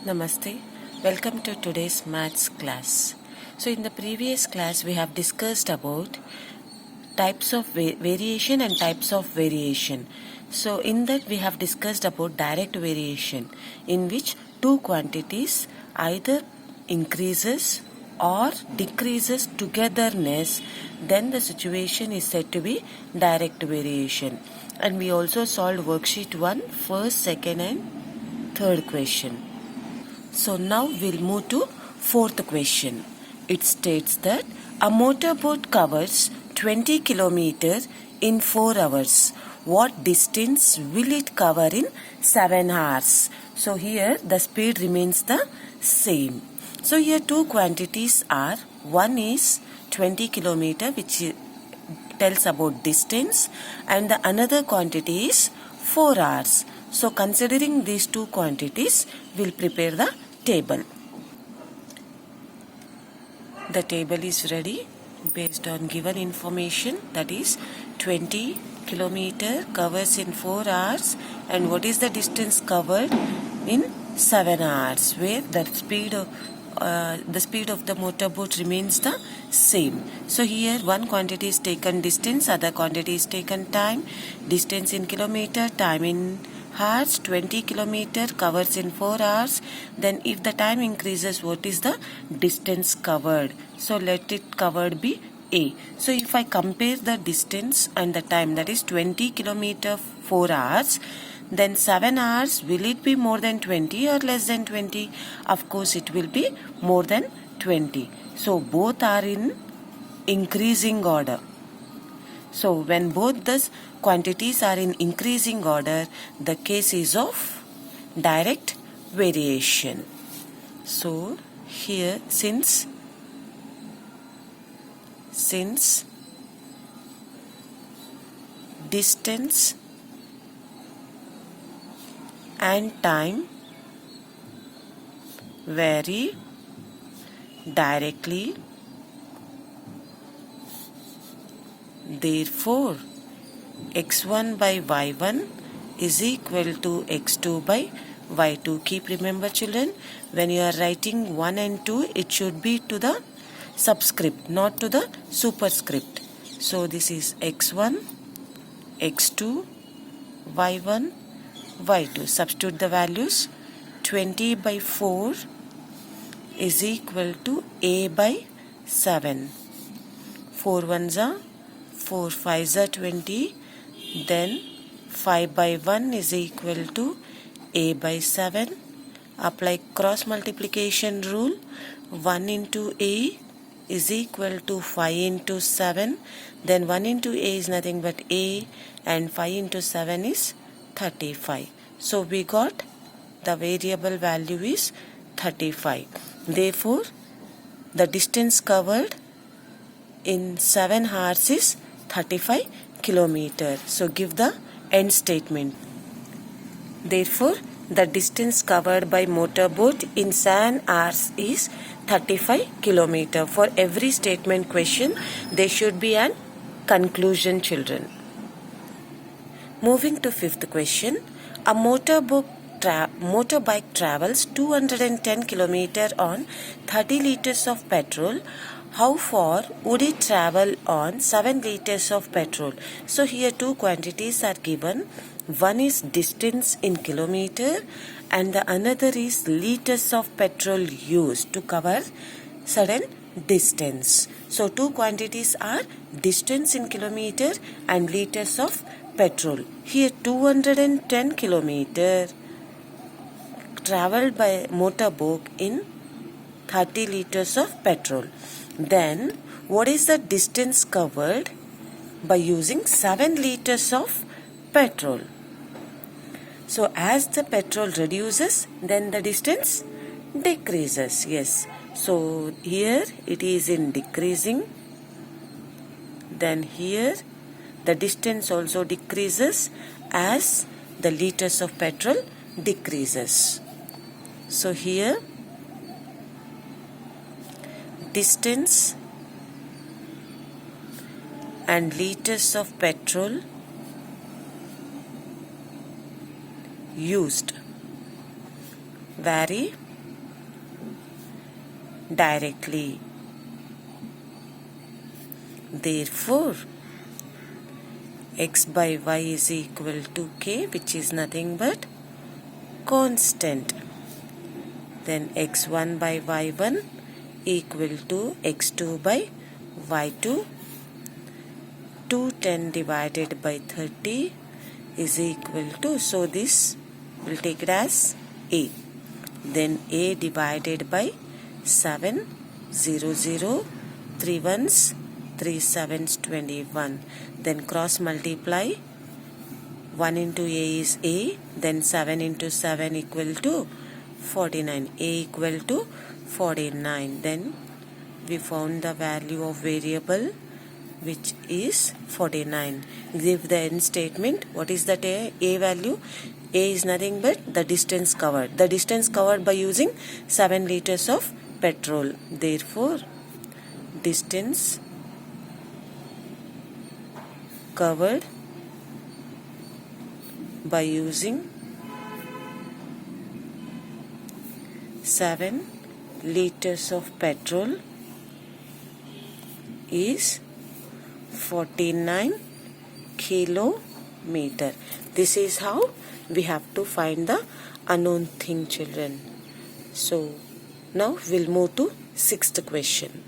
Namaste. Welcome to today's maths class. So in the previous class we have discussed about types of variation and types of variation. So in that we have discussed about direct variation, in which two quantities either increases or decreases togetherness, then the situation is said to be direct variation. And we also solved worksheet 1, first, second and third question. So now we'll move to fourth question. It states that a motorboat covers 20 kilometers in 4 hours. What distance will it cover in 7 hours? So here the speed remains the same. So here two quantities are, one is 20 kilometer, which tells about distance, and the another quantity is 4 hours. So considering these two quantities, we'll prepare the table. The table is ready based on given information, that is 20 kilometer covers in 4 hours, and what is the distance covered in 7 hours, where the speed of the motorboat remains the same. So here one quantity is taken distance, other quantity is taken time. Distance in kilometer, time in hours. 20 kilometer covers in 4 hours. Then if the time increases, what is the distance covered? So let it covered be A. So if I compare the distance and the time, that is 20 kilometer 4 hours, then 7 hours, will it be more than 20 or less than 20? Of course it will be more than 20. So both are in increasing order. So when both the quantities are in increasing order, the case is of direct variation. So here since distance and time vary directly, therefore x1 by y1 is equal to x2 by y2. Keep remember children, when you are writing 1 and 2, it should be to the subscript, not to the superscript. So this is x1, x2, y1, y2. Substitute the values. 20 by 4 is equal to a by 7. 4 ones are 4 5s are 20. Then 5 by 1 is equal to a by 7. Apply cross multiplication rule. 1 into a is equal to 5 into 7. Then 1 into a is nothing but a, and 5 into 7 is 35. So we got the variable value is 35. Therefore the distance covered in 7 hours is 35 kilometers. So give the end statement. Therefore the distance covered by motorboat in 7 hours is 35 kilometers. For every statement question there should be an conclusion, children. Moving to fifth question. A motorbike travels 210 kilometers on 30 liters of petrol. How far would it travel on 7 liters of petrol? So here two quantities are given. One is distance in kilometer and the another is liters of petrol used to cover certain distance. So two quantities are distance in kilometer and liters of petrol. Here 210 kilometer traveled by motorboat in 30 liters of petrol. Then what is the distance covered by using 7 liters of petrol? So as the petrol reduces, then the distance decreases. Yes. So here it is in decreasing. Then here the distance also decreases as the liters of petrol decreases. So here distance and liters of petrol used vary directly. Therefore, x by y is equal to k, which is nothing but constant. Then x1 by y1 equal to x2 by y2. 210 divided by 30 is equal to, so this will take it as a. Then a divided by 7, 0, 0, 3 ones, 3 sevens, 21. Then cross multiply. 1 into a is a, then 7 into 7 equal to 49. A equal to 49. Then we found the value of variable, which is 49. Give the end statement. What is that a value? A is nothing but the distance covered. The distance covered by using 7 liters of petrol. Therefore, distance covered by using 7 liters of petrol is 49 kilometer. This is how we have to find the unknown thing, children. So now we'll move to 6th question.